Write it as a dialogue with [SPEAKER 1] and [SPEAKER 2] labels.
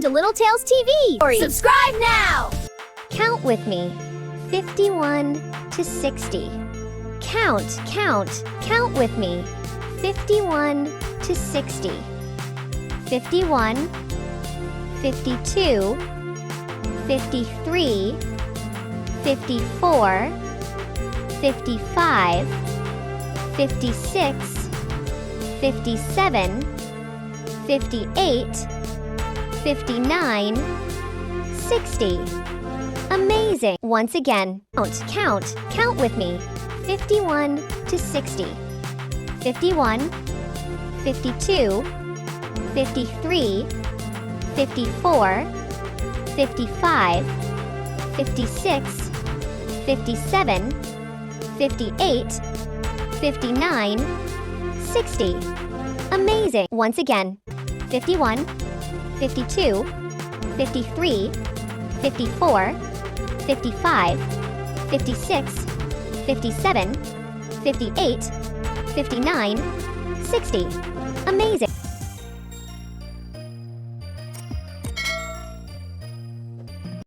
[SPEAKER 1] to Little Tales TV. Subscribe now!
[SPEAKER 2] Count with me. 51 to 60. Count, count, count with me. 51 to 60. 51, 52, 53, 54, 55, 56, 57, 58, 59, 60. Amazing! Once again, count, count with me. 51 to 60. 51, 52, 53, 54, 55, 56, 57, 58, 59, 60. Amazing! Once again, 51, 52, 53, 54, 55, 56, 57, 58, 59, 60. Amazing!